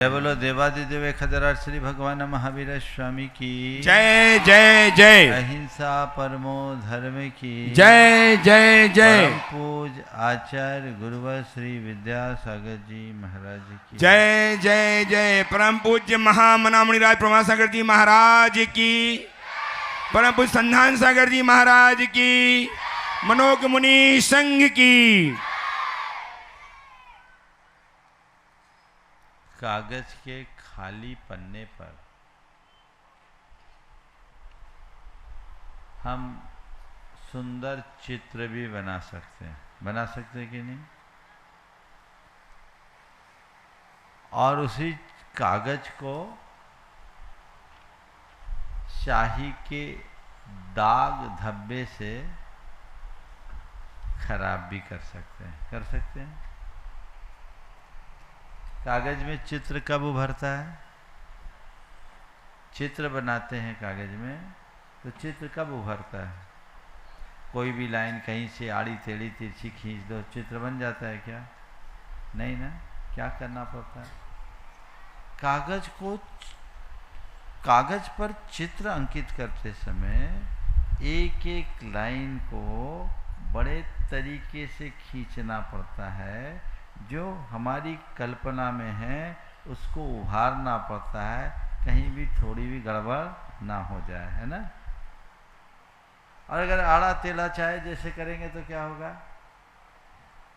जय बोलो देवादिदेव खजराज श्री भगवान महावीर स्वामी की जय जय जय। अहिंसा परमो धर्म की जय जय जय। परम पूज आचार्य गुरुवर श्री विद्यासागर जी महाराज की जय जय जय। परम पूज्य महामनामणिराज प्रभा सागर जी महाराज की, परम पूज्य संधान सागर जी महाराज की, मनोक मुनि संघ की। कागज के खाली पन्ने पर हम सुंदर चित्र भी बना सकते हैं कि नहीं? और उसी कागज को स्याही के दाग धब्बे से खराब भी कर सकते हैं। कागज में चित्र कब उभरता है? चित्र बनाते हैं कागज में तो चित्र कब उभरता है? कोई भी लाइन कहीं से आड़ी टेढ़ी तिरछी खींच दो, चित्र बन जाता है क्या? नहीं ना। क्या करना पड़ता है? कागज पर चित्र अंकित करते समय एक एक लाइन को बड़े तरीके से खींचना पड़ता है। जो हमारी कल्पना में है उसको उभारना पड़ता है, कहीं भी थोड़ी भी गड़बड़ ना हो जाए, है ना। और अगर आड़ा टेढ़ा चाहे जैसे करेंगे तो क्या होगा?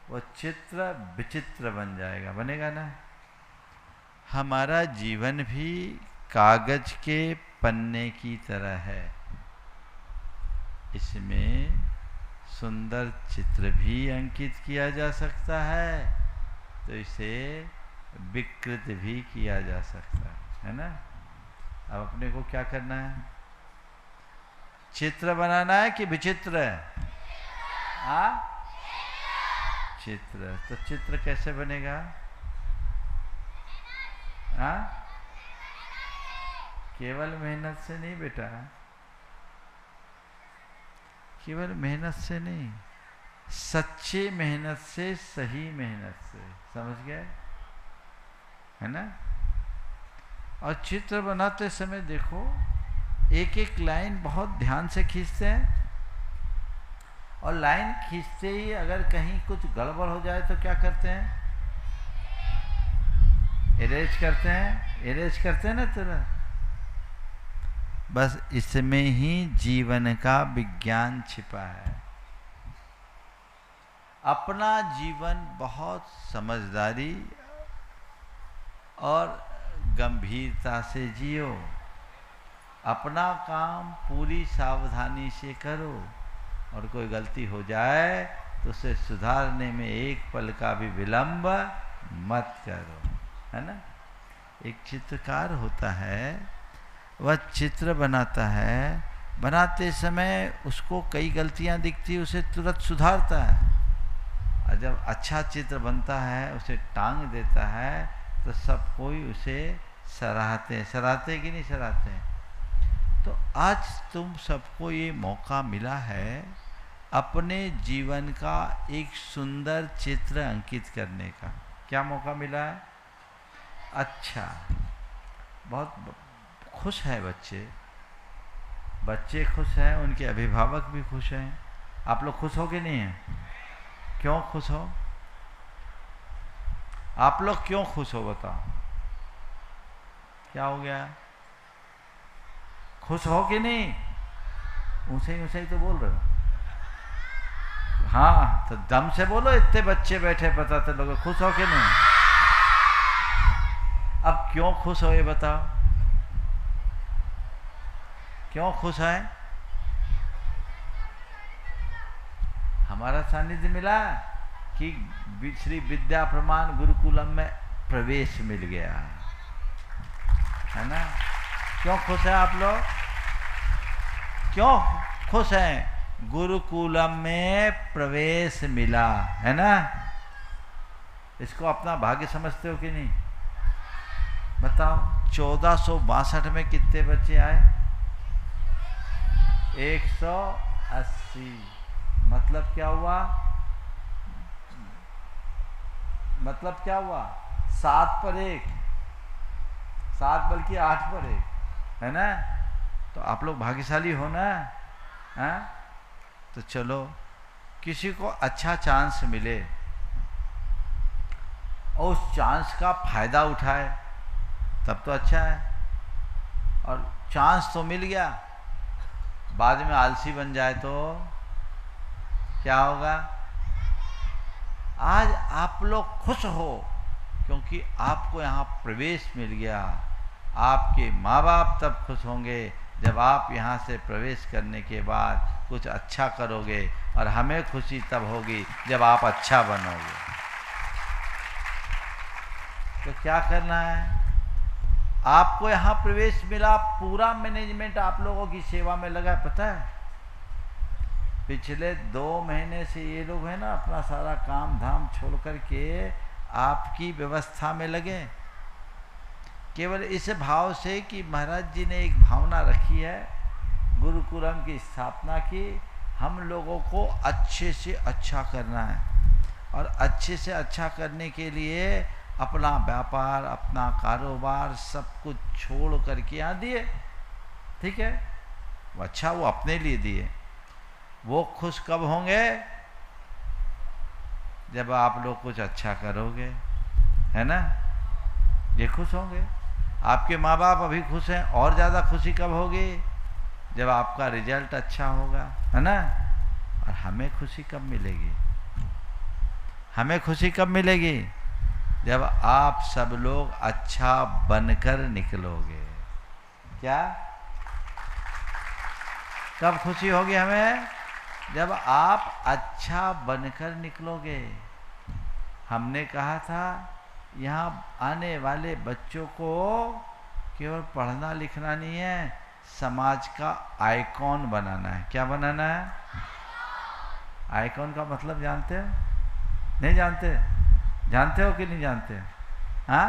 वो चित्र विचित्र बन जाएगा, बनेगा ना। हमारा जीवन भी कागज के पन्ने की तरह है। इसमें सुंदर चित्र भी अंकित किया जा सकता है तो इसे विकृत भी किया जा सकता है ना। अब अपने को क्या करना है? चित्र बनाना है कि विचित्र? चित्र। तो चित्र कैसे बनेगा? केवल मेहनत से नहीं बेटा, केवल मेहनत से नहीं, सच्चे मेहनत से, सही मेहनत से। समझ गए? है ना। और चित्र बनाते समय देखो एक एक लाइन बहुत ध्यान से खींचते हैं और लाइन खींचते ही अगर कहीं कुछ गड़बड़ हो जाए तो क्या करते हैं? इरेज करते हैं ना तुरंत। बस इसमें ही जीवन का विज्ञान छिपा है। अपना जीवन बहुत समझदारी और गंभीरता से जियो। अपना काम पूरी सावधानी से करो और कोई गलती हो जाए तो उसे सुधारने में एक पल का भी विलंब मत करो, है ना। एक चित्रकार होता है, वह चित्र बनाता है, बनाते समय उसको कई गलतियां दिखती, उसे तुरंत सुधारता है। और जब अच्छा चित्र बनता है उसे टांग देता है तो सब कोई उसे सराहते कि नहीं सराहते? तो आज तुम सबको ये मौका मिला है अपने जीवन का एक सुंदर चित्र अंकित करने का। क्या मौका मिला है? अच्छा, बहुत खुश है बच्चे खुश हैं, उनके अभिभावक भी खुश हैं। आप लोग खुश हो कि नहीं हैं? क्यों खुश हो? आप लोग क्यों खुश हो बताओ? क्या हो गया? खुश हो कि नहीं? ऊंचे ही तो बोल रहे हो। हाँ तो दम से बोलो, इतने बच्चे बैठे पता तो लोग खुश हो कि नहीं? अब क्यों खुश हो ये बताओ? क्यों खुश है? हमारा सानिध्य मिला कि श्री विद्या प्रमाण गुरुकुलम में प्रवेश मिल गया, है ना। क्यों खुश है आप लोग? क्यों खुश हैं? गुरुकुलम में प्रवेश मिला, है ना। इसको अपना भाग्य समझते हो कि नहीं? बताओ 1462 में कितने बच्चे आए? 180। मतलब क्या हुआ? 7 पर 1 7 बल्कि 8 पर 1, है ना? तो आप लोग भाग्यशाली हो ना, हाँ? तो चलो किसी को अच्छा चांस मिले और उस चांस का फायदा उठाए तब तो अच्छा है। और चांस तो मिल गया, बाद में आलसी बन जाए तो क्या होगा? आज आप लोग खुश हो क्योंकि आपको यहाँ प्रवेश मिल गया। आपके माँ बाप तब खुश होंगे जब आप यहाँ से प्रवेश करने के बाद कुछ अच्छा करोगे, और हमें खुशी तब होगी जब आप अच्छा बनोगे। तो क्या करना है? आपको यहाँ प्रवेश मिला, पूरा मैनेजमेंट आप लोगों की सेवा में लगा है। पता है पिछले 2 महीने से ये लोग है ना अपना सारा काम धाम छोड़ करके आपकी व्यवस्था में लगे, केवल इस भाव से कि महाराज जी ने एक भावना रखी है, गुरुकुलम की स्थापना की, हम लोगों को अच्छे से अच्छा करना है। और अच्छे से अच्छा करने के लिए अपना व्यापार, अपना कारोबार सब कुछ छोड़ करके यहाँ दिए। ठीक है, वो अच्छा वो अपने लिए दिए। वो खुश कब होंगे? जब आप लोग कुछ अच्छा करोगे, है ना? ये खुश होंगे। आपके माँ बाप अभी खुश हैं, और ज़्यादा खुशी कब होगी? जब आपका रिजल्ट अच्छा होगा, है ना? और हमें खुशी कब मिलेगी? हमें खुशी कब मिलेगी? जब आप सब लोग अच्छा बनकर निकलोगे। क्या? कब खुशी होगी हमें? जब आप अच्छा बनकर निकलोगे। हमने कहा था यहाँ आने वाले बच्चों को केवल पढ़ना लिखना नहीं है, समाज का आइकॉन बनाना है। क्या बनाना है? आइकॉन का मतलब जानते हो? नहीं जानते? जानते हो कि नहीं जानते? हाँ,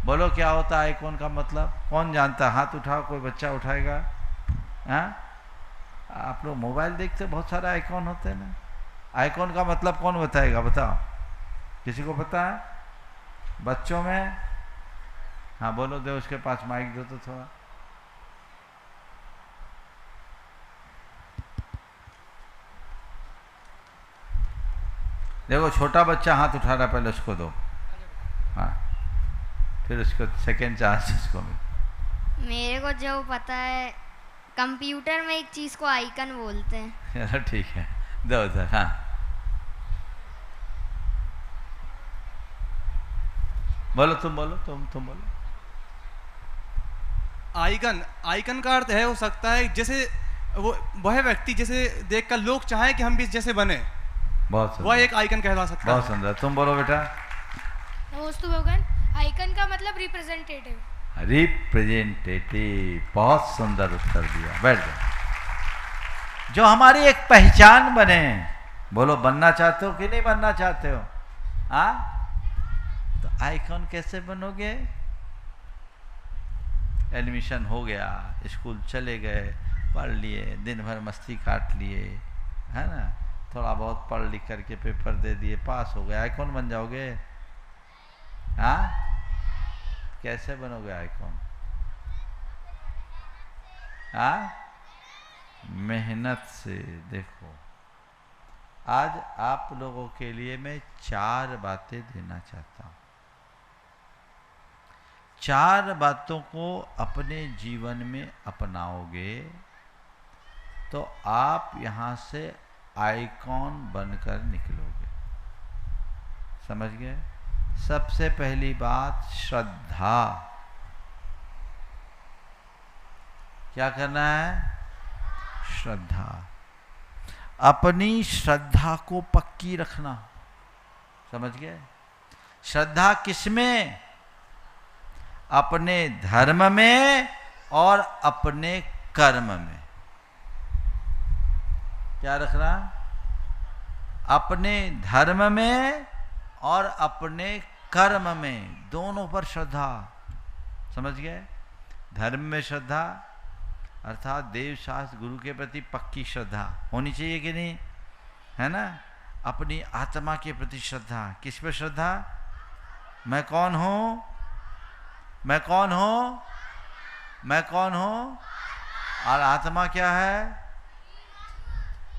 बोलो क्या होता है आइकॉन का मतलब? कौन जानता? हाथ उठाओ, कोई बच्चा उठाएगा। हाँ, आप लोग मोबाइल देखते, बहुत सारे आइकॉन होते हैं ना। आइकॉन का मतलब कौन बताएगा? बताओ, किसी को पता है? बच्चों में? हाँ बोलो, दे उसके पास माइक दो तो थोड़ा। देखो छोटा बच्चा हाथ उठा रहा, पहले उसको दो। हाँ, फिर उसको सेकेंड चांस उसको मिल। मेरे को जो पता है, कंप्यूटर में एक चीज को आइकन बोलते हैं। चलो ठीक है, दो उधर। हाँ बोलो, तुम बोलो, तुम बोलो। आइकन, आइकन का अर्थ है हो सकता है जैसे वह व्यक्ति जैसे देखकर लोग चाहें कि हम भी जैसे बने, बहुत सुंदर, वह एक आइकन कहला सकता है। बहुत सुंदर। तुम बोलो बेटा। नमस्ते भगवान। आइकन का मतलब रिप्रेजेंटेटिव। रिप्रेजेंटेटिव, बहुत सुंदर उत्तर दिया। बैठ जाओ। जो हमारी एक पहचान बने। बोलो, बनना चाहते हो कि नहीं बनना चाहते हो? हाँ, तो आइकॉन कैसे बनोगे? एडमिशन हो गया, स्कूल चले गए, पढ़ लिए, दिन भर मस्ती काट लिए, है ना, थोड़ा बहुत पढ़ लिख करके पेपर दे दिए, पास हो गए, आइकॉन बन जाओगे? हाँ, कैसे बनोगे आइकॉन? हाँ, मेहनत से। देखो, आज आप लोगों के लिए मैं 4 बातें देना चाहता हूँ। 4 बातों को अपने जीवन में अपनाओगे तो आप यहाँ से आइकॉन बनकर निकलोगे। समझ गए? सबसे पहली बात, श्रद्धा। क्या करना है? श्रद्धा। अपनी श्रद्धा को पक्की रखना। समझ गए? श्रद्धा किसमें? अपने धर्म में और अपने कर्म में। क्या रखना? अपने धर्म में और अपने कर्म में, दोनों पर श्रद्धा। समझ गए? धर्म में श्रद्धा अर्थात देव शास्त्र गुरु के प्रति पक्की श्रद्धा होनी चाहिए कि नहीं, है ना? अपनी आत्मा के प्रति श्रद्धा। किस पर श्रद्धा? मैं कौन हूँ? मैं कौन हूँ? मैं कौन हूँ? और आत्मा क्या है?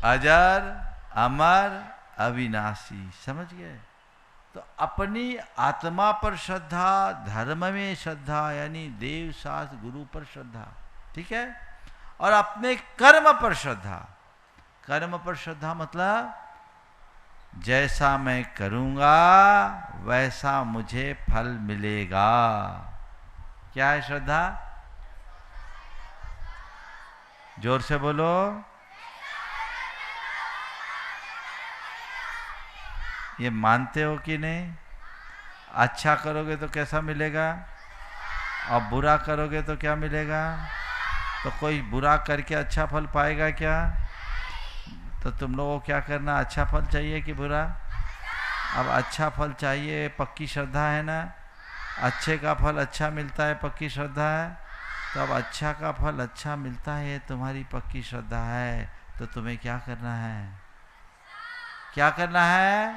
अजर, अमर, अविनाशी। समझ गए? तो अपनी आत्मा पर श्रद्धा, धर्म में श्रद्धा, यानी देव शास्त्र गुरु पर श्रद्धा, ठीक है? और अपने कर्म पर श्रद्धा। कर्म पर श्रद्धा मतलब जैसा मैं करूंगा वैसा मुझे फल मिलेगा। क्या है श्रद्धा? जोर से बोलो। ये मानते हो कि नहीं? अच्छा करोगे तो कैसा मिलेगा, और बुरा करोगे तो क्या मिलेगा? तो कोई बुरा करके अच्छा फल पाएगा क्या? तो तुम लोगों को क्या करना? अच्छा फल चाहिए कि बुरा? अब अच्छा फल चाहिए, पक्की श्रद्धा है ना? अच्छे का फल अच्छा मिलता है, पक्की श्रद्धा है। तो अब अच्छा का फल अच्छा मिलता है, तुम्हारी पक्की श्रद्धा है, तो तुम्हें क्या करना है? क्या करना है?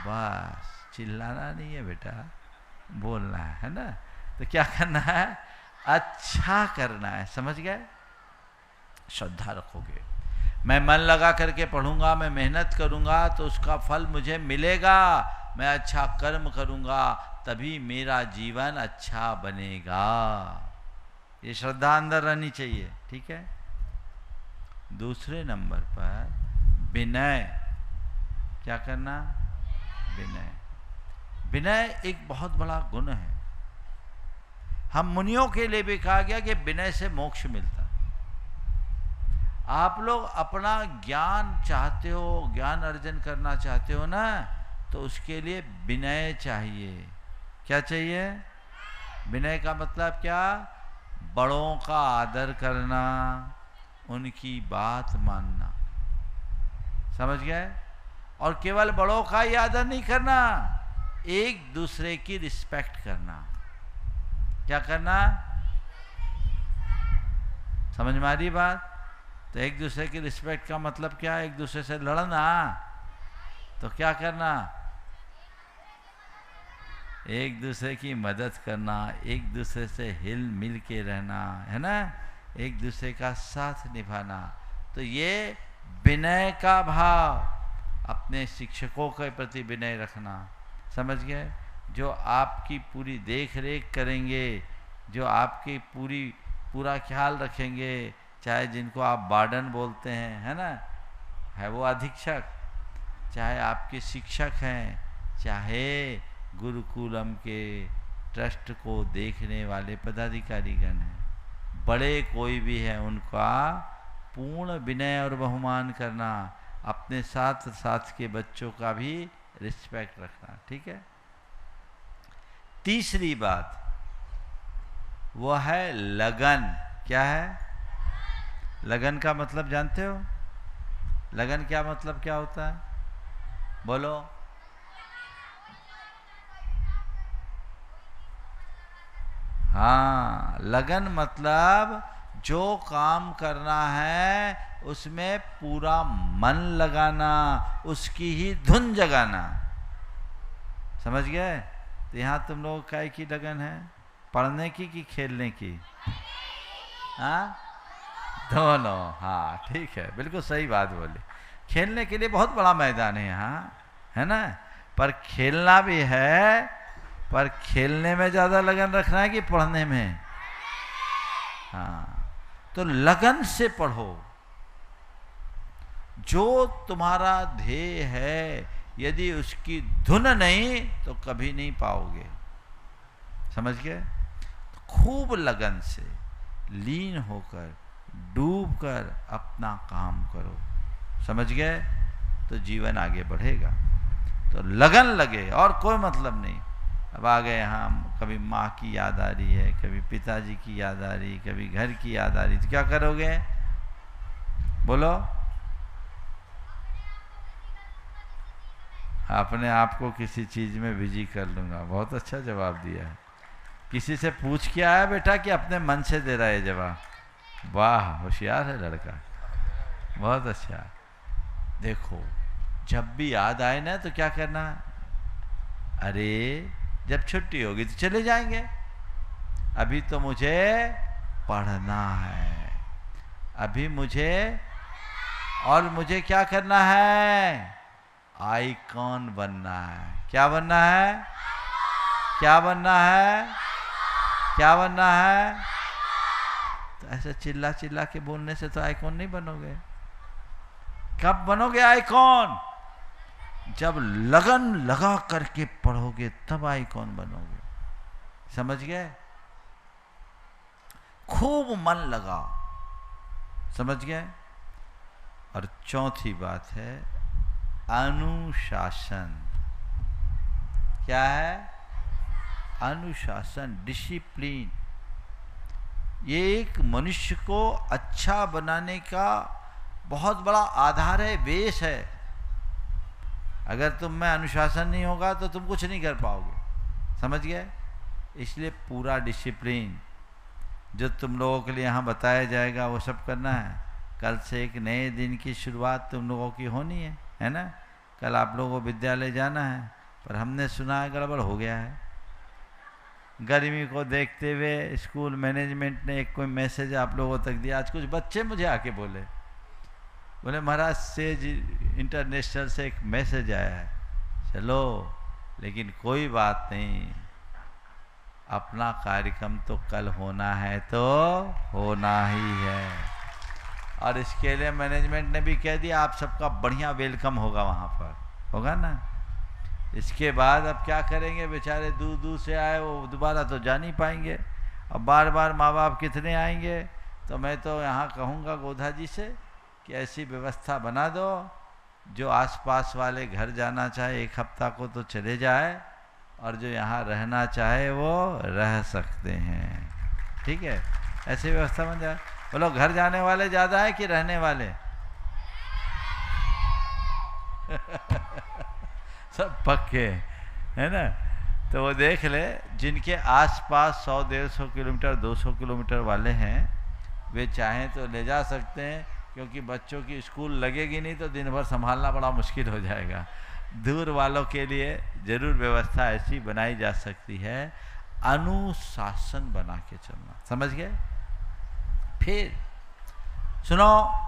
बस चिल्लाना नहीं है बेटा, बोलना है ना? तो क्या करना है? अच्छा करना है। समझ गए? श्रद्धा रखोगे, मैं मन लगा करके पढ़ूंगा, मैं मेहनत करूंगा तो उसका फल मुझे मिलेगा। मैं अच्छा कर्म करूंगा तभी मेरा जीवन अच्छा बनेगा। ये श्रद्धा अंदर रहनी चाहिए, ठीक है? दूसरे नंबर पर विनय। क्या करना? विनय। विनय एक बहुत बड़ा गुण है। हम मुनियों के लिए भी कहा गया कि विनय से मोक्ष मिलता। आप लोग अपना ज्ञान चाहते हो, ज्ञान अर्जन करना चाहते हो ना, तो उसके लिए विनय चाहिए। क्या चाहिए? विनय का मतलब क्या? बड़ों का आदर करना, उनकी बात मानना। समझ गए? और केवल बड़ों का ही आदर नहीं करना, एक दूसरे की रिस्पेक्ट करना। क्या करना? समझ में आ रही बात? तो एक दूसरे की रिस्पेक्ट का मतलब क्या? एक दूसरे से लड़ना। तो क्या करना? एक दूसरे की मदद करना, एक दूसरे से हिल मिल के रहना, है ना? एक दूसरे का साथ निभाना। तो ये विनय का भाव, अपने शिक्षकों के प्रति विनय रखना। समझ गए? जो आपकी पूरी देख रेख करेंगे, जो आपकी पूरा ख्याल रखेंगे, चाहे जिनको आप वार्डन बोलते हैं, है ना, है वो अधीक्षक, चाहे आपके शिक्षक हैं, चाहे गुरुकुलम के ट्रस्ट को देखने वाले पदाधिकारीगण हैं, बड़े कोई भी है, उनका पूर्ण विनय और बहुमान करना, अपने साथ साथ के बच्चों का भी रिस्पेक्ट रखना। ठीक है? तीसरी बात वो है लगन। क्या है लगन का मतलब? जानते हो लगन क्या मतलब क्या होता है? बोलो। हाँ, लगन मतलब जो काम करना है उसमें पूरा मन लगाना, उसकी ही धुन जगाना। समझ गए? तो यहाँ तुम लोग काय की लगन है? पढ़ने की कि खेलने की? हाँ, दोनों। हाँ ठीक है, बिल्कुल सही बात बोली। खेलने के लिए बहुत बड़ा मैदान है यहाँ, है ना, पर खेलना भी है, पर खेलने में ज़्यादा लगन रखना है कि पढ़ने में? हाँ, तो लगन से पढ़ो। जो तुम्हारा ध्येय है, यदि उसकी धुन नहीं तो कभी नहीं पाओगे। समझ गए? खूब लगन से लीन होकर डूब कर अपना काम करो। समझ गए? तो जीवन आगे बढ़ेगा। तो लगन लगे, और कोई मतलब नहीं। अब आ गए हम, कभी माँ की याद आ रही है, कभी पिताजी की याद आ रही, कभी घर की याद आ रही, तो क्या करोगे? बोलो। अपने आप को किसी चीज में बिजी कर लूंगा। बहुत अच्छा जवाब दिया है। किसी से पूछ के आया बेटा कि अपने मन से दे रहा है जवाब? वाह, होशियार है लड़का, बहुत अच्छा। देखो, जब भी याद आए ना तो क्या करना? अरे जब छुट्टी होगी तो चले जाएंगे, अभी तो मुझे पढ़ना है, अभी मुझे, और मुझे क्या करना है, आइकॉन बनना है। क्या बनना है, क्या बनना है, क्या बनना है? तो ऐसे चिल्ला चिल्ला के बोलने से तो आइकॉन नहीं बनोगे। कब बनोगे आइकॉन? जब लगन लगा करके पढ़ोगे तब आइकॉन बनोगे। समझ गए? खूब मन लगा, समझ गए? और चौथी बात है अनुशासन। क्या है? अनुशासन, डिसिप्लिन। ये एक मनुष्य को अच्छा बनाने का बहुत बड़ा आधार है, बेस है। अगर तुम में अनुशासन नहीं होगा तो तुम कुछ नहीं कर पाओगे। समझ गए? इसलिए पूरा डिसिप्लिन जो तुम लोगों के लिए यहाँ बताया जाएगा वो सब करना है। कल से एक नए दिन की शुरुआत तुम लोगों की होनी है ना? कल आप लोगों को विद्यालय जाना है, पर हमने सुना है गड़बड़ हो गया है। गर्मी को देखते हुए स्कूल मैनेजमेंट ने एक कोई मैसेज आप लोगों तक दिया। आज कुछ बच्चे मुझे आके बोले महाराज सेज इंटरनेशनल से एक मैसेज आया है। चलो, लेकिन कोई बात नहीं, अपना कार्यक्रम तो कल होना है तो होना ही है। और इसके लिए मैनेजमेंट ने भी कह दिया आप सबका बढ़िया वेलकम होगा, वहाँ पर होगा ना। इसके बाद अब क्या करेंगे, बेचारे दूर दूर से आए, वो दोबारा तो जा नहीं पाएंगे। अब बार बार माँ बाप कितने आएंगे? तो मैं तो यहाँ कहूँगा गोधा जी से कि ऐसी व्यवस्था बना दो, जो आसपास वाले घर जाना चाहे एक हफ्ता को तो चले जाए, और जो यहाँ रहना चाहे वो रह सकते हैं। ठीक है? ऐसी व्यवस्था बन जाए। बोलो, घर जाने वाले ज़्यादा है कि रहने वाले? सब पक्के है ना? तो वो देख ले, जिनके आसपास 100-150 किलोमीटर 200 किलोमीटर वाले हैं, वे चाहें तो ले जा सकते हैं, क्योंकि बच्चों की स्कूल लगेगी नहीं तो दिन भर संभालना बड़ा मुश्किल हो जाएगा। दूर वालों के लिए जरूर व्यवस्था ऐसी बनाई जा सकती है, अनुशासन बना के चलना। समझ गए? फिर सुनो,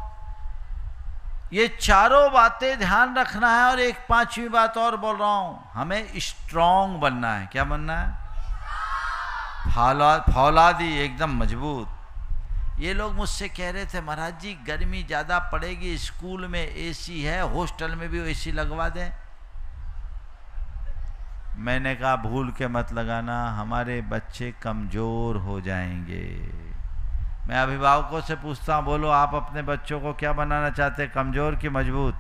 ये चारों बातें ध्यान रखना है। और एक पांचवी बात और बोल रहा हूं, हमें स्ट्रांग बनना है। क्या बनना है? फौलादी, एकदम मजबूत। ये लोग मुझसे कह रहे थे महाराज जी गर्मी ज़्यादा पड़ेगी, स्कूल में एसी है, हॉस्टल में भी एसी लगवा दें। मैंने कहा भूल के मत लगाना, हमारे बच्चे कमज़ोर हो जाएंगे। मैं अभिभावकों से पूछता हूँ, बोलो आप अपने बच्चों को क्या बनाना चाहते हैं, कमज़ोर कि मजबूत?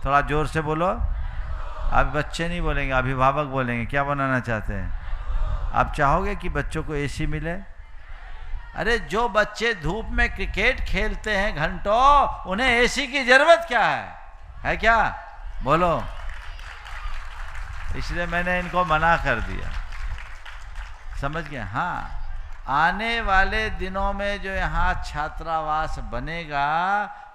थोड़ा ज़ोर से बोलो। अब बच्चे नहीं बोलेंगे, अभिभावक बोलेंगे। क्या बनाना चाहते हैं? आप चाहोगे कि बच्चों को एसी मिले? अरे जो बच्चे धूप में क्रिकेट खेलते हैं घंटों, उन्हें एसी की जरूरत क्या है क्या? बोलो। इसलिए मैंने इनको मना कर दिया। समझ गए? हाँ, आने वाले दिनों में जो यहाँ छात्रावास बनेगा,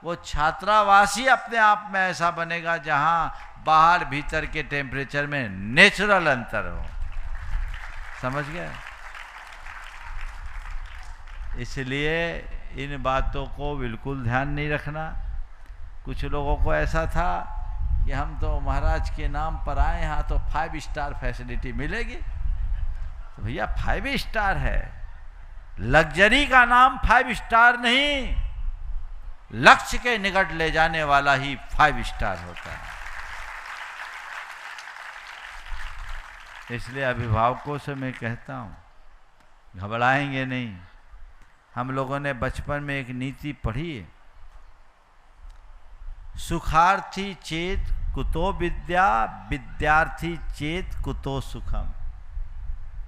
वो छात्रावास ही अपने आप में ऐसा बनेगा जहाँ बाहर भीतर के टेम्परेचर में नेचुरल अंतर हो। समझ गए? इसलिए इन बातों को बिल्कुल ध्यान नहीं रखना। कुछ लोगों को ऐसा था कि हम तो महाराज के नाम पर आए, यहाँ तो 5 स्टार फैसिलिटी मिलेगी। तो भैया 5 स्टार है, लग्जरी का नाम 5 स्टार नहीं, लक्ष्य के निकट ले जाने वाला ही 5 स्टार होता है। इसलिए अभिभावकों से मैं कहता हूँ, घबराएंगे नहीं। हम लोगों ने बचपन में एक नीति पढ़ी है, सुखार्थी चेत कुतो विद्या, विद्यार्थी चेत कुतो सुखम।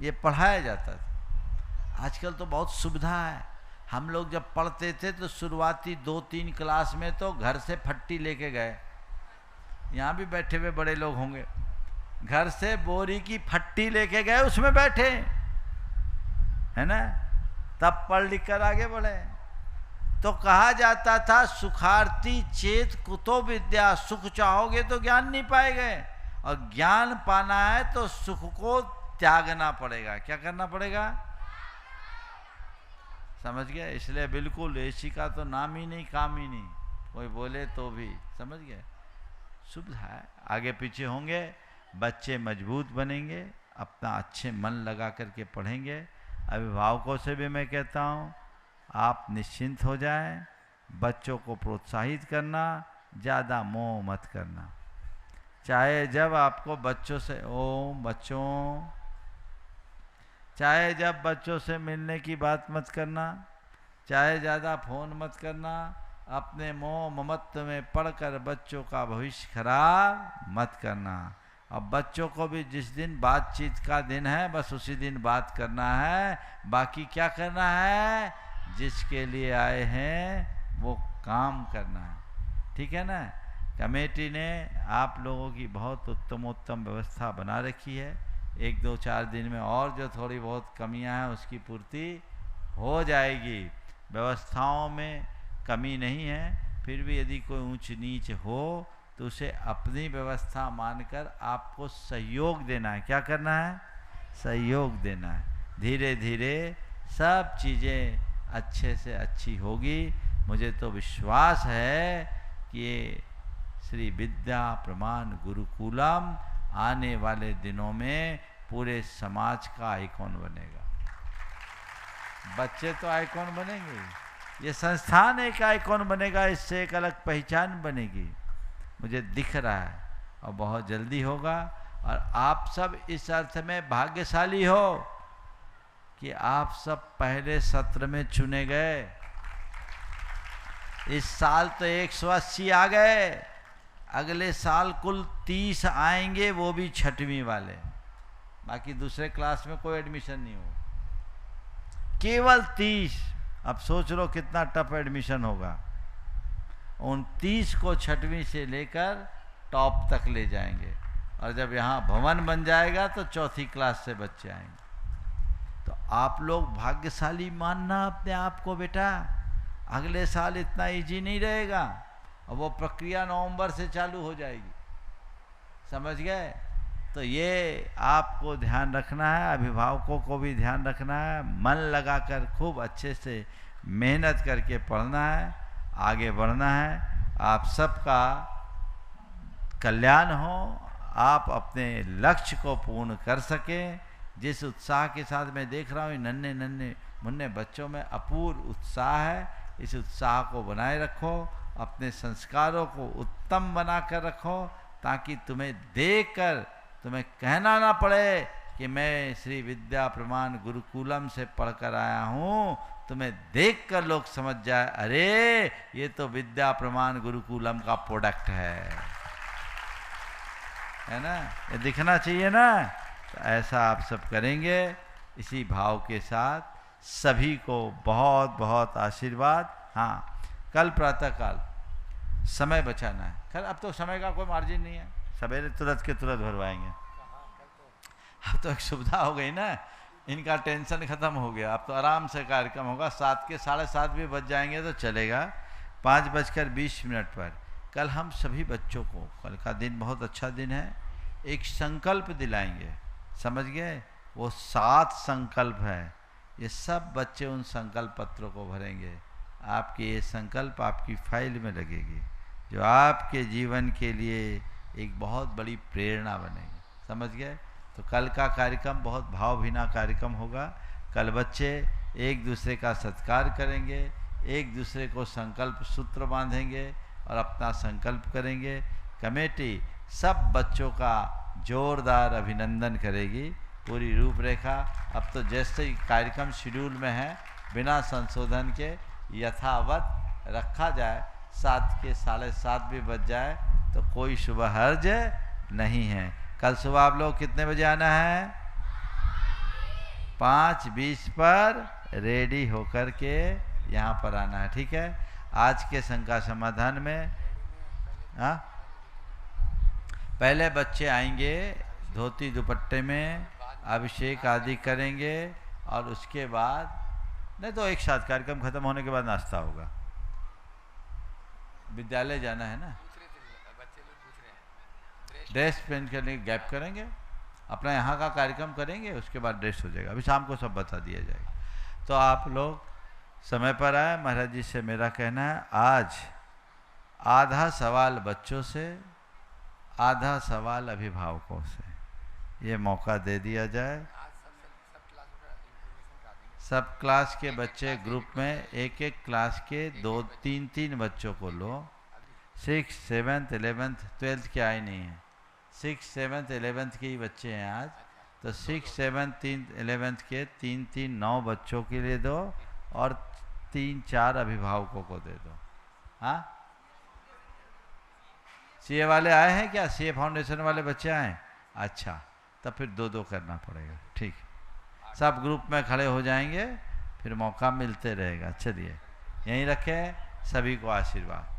ये पढ़ाया जाता था। आजकल तो बहुत सुविधा है। हम लोग जब पढ़ते थे तो शुरुआती 2-3 क्लास में तो घर से फट्टी लेके गए। यहाँ भी बैठे हुए बड़े लोग होंगे, घर से बोरी की फट्टी लेके गए, उसमें बैठे, है ना? तब पढ़ लिख कर आगे बढ़े। तो कहा जाता था सुखार्थी चेत कुतो विद्या, सुख चाहोगे तो ज्ञान नहीं पाएंगे, और ज्ञान पाना है तो सुख को त्यागना पड़ेगा। क्या करना पड़ेगा? समझ गए? इसलिए बिल्कुल एसी का तो नाम ही नहीं, काम ही नहीं, कोई बोले तो भी, समझ गए? सुविधा है, आगे पीछे होंगे, बच्चे मजबूत बनेंगे, अपना अच्छे मन लगा करके पढ़ेंगे। अभिभावकों से भी मैं कहता हूँ आप निश्चिंत हो जाएं, बच्चों को प्रोत्साहित करना, ज़्यादा मोह मत करना। चाहे जब आपको बच्चों से चाहे जब बच्चों से मिलने की बात मत करना, चाहे ज़्यादा फ़ोन मत करना, अपने मोह ममत्व में पढ़कर बच्चों का भविष्य खराब मत करना। अब बच्चों को भी जिस दिन बातचीत का दिन है बस उसी दिन बात करना है, बाकी क्या करना है, जिसके लिए आए हैं वो काम करना है, ठीक है ना? कमेटी ने आप लोगों की बहुत उत्तमोत्तम व्यवस्था बना रखी है। 1-2-4 दिन में और जो थोड़ी बहुत कमियां हैं उसकी पूर्ति हो जाएगी। व्यवस्थाओं में कमी नहीं है, फिर भी यदि कोई ऊंच नीच हो तो उसे अपनी व्यवस्था मानकर आपको सहयोग देना है। क्या करना है? सहयोग देना है। धीरे धीरे सब चीज़ें अच्छे से अच्छी होगी। मुझे तो विश्वास है कि ये श्री विद्या प्रमाण गुरुकुलम आने वाले दिनों में पूरे समाज का आइकॉन बनेगा। बच्चे तो आइकॉन बनेंगे, ये संस्थान एक आइकॉन बनेगा, इससे एक अलग पहचान बनेगी, मुझे दिख रहा है, और बहुत जल्दी होगा। और आप सब इस अर्थ में भाग्यशाली हो कि आप सब पहले सत्र में चुने गए। इस साल तो 180 आ गए, अगले साल कुल 30 आएंगे, वो भी 6वीं वाले, बाकी दूसरे क्लास में कोई एडमिशन नहीं हो, केवल 30। अब सोच लो कितना टफ एडमिशन होगा। उन 30 को 6वीं से लेकर टॉप तक ले जाएंगे, और जब यहाँ भवन बन जाएगा तो 4थी क्लास से बच्चे आएंगे। तो आप लोग भाग्यशाली मानना अपने आप को बेटा। अगले साल इतना इजी नहीं रहेगा, और वो प्रक्रिया नवंबर से चालू हो जाएगी, समझ गए? तो ये आपको ध्यान रखना है, अभिभावकों को भी ध्यान रखना है, मन लगाकर खूब अच्छे से मेहनत करके पढ़ना है, आगे बढ़ना है। आप सबका कल्याण हो, आप अपने लक्ष्य को पूर्ण कर सकें। जिस उत्साह के साथ मैं देख रहा हूँ नन्हे नन्हे मुन्ने बच्चों में अपूर्व उत्साह है, इस उत्साह को बनाए रखो, अपने संस्कारों को उत्तम बना कर रखो, ताकि तुम्हें देखकर तुम्हें कहना ना पड़े कि मैं श्री विद्या प्रमाण गुरुकुलम से पढ़कर आया हूँ। तुम्हें देखकर लोग समझ जाए, अरे ये तो विद्या प्रमाण गुरुकुलम का प्रोडक्ट है ना? ये दिखना चाहिए ना? तो ऐसा आप सब करेंगे। इसी भाव के साथ सभी को बहुत बहुत आशीर्वाद। हाँ, कल प्रातःकाल समय बचाना है। खैर अब तो समय का कोई मार्जिन नहीं है, सवेरे तुरंत के तुरंत भरवाएंगे। अब तो एक सुविधा हो गई ना, इनका टेंशन खत्म हो गया। अब तो आराम से कार्यक्रम होगा। 7 के 7:30 भी बज जाएंगे तो चलेगा। 5:20 पर कल हम सभी बच्चों को, कल का दिन बहुत अच्छा दिन है, एक संकल्प दिलाएंगे, समझ गए? वो 7 संकल्प है, ये सब बच्चे उन संकल्प पत्रों को भरेंगे। आपके ये संकल्प आपकी फाइल में लगेगी, जो आपके जीवन के लिए एक बहुत बड़ी प्रेरणा बनेगी, समझ गए? तो कल का कार्यक्रम बहुत भावभीना कार्यक्रम होगा। कल बच्चे एक दूसरे का सत्कार करेंगे, एक दूसरे को संकल्प सूत्र बांधेंगे और अपना संकल्प करेंगे। कमेटी सब बच्चों का जोरदार अभिनंदन करेगी। पूरी रूपरेखा अब तो जैसे ही कार्यक्रम शेड्यूल में है, बिना संशोधन के यथावत रखा जाए। 7 के 7:30 भी बज जाए तो कोई शुभ हर्ज नहीं है। कल सुबह आप लोग कितने बजे आना है? 5:20 पर रेडी होकर के यहाँ पर आना है, ठीक है? आज के शंका समाधान में पहले बच्चे आएंगे धोती दुपट्टे में, अभिषेक आदि करेंगे, और उसके बाद नहीं तो एक साथ कार्यक्रम खत्म होने के बाद नाश्ता होगा। विद्यालय जाना है ना, ड्रेस पहन करने गैप करेंगे, अपना यहाँ का कार्यक्रम करेंगे, उसके बाद ड्रेस हो जाएगा। अभी शाम को सब बता दिया जाएगा। तो आप लोग समय पर आए। महाराज जी से मेरा कहना है आज आधा सवाल बच्चों से, आधा सवाल अभिभावकों से ये मौका दे दिया जाए। सब क्लास के बच्चे ग्रुप में एक एक क्लास के 2-3 बच्चों को लो। 6th 7th 11th 12th के आए नहीं हैं, 6th 7th 11th के ही बच्चे हैं आज। तो 6th 7th 11th के 3-9 बच्चों के लिए दो और 3-4 अभिभावकों को दे दो। हाँ, सीए वाले आए हैं क्या? सीए फाउंडेशन वाले बच्चे आए? अच्छा, तब फिर 2-2 करना पड़ेगा। ठीक, सब ग्रुप में खड़े हो जाएंगे, फिर मौका मिलते रहेगा। चलिए यहीं रखें, सभी को आशीर्वाद।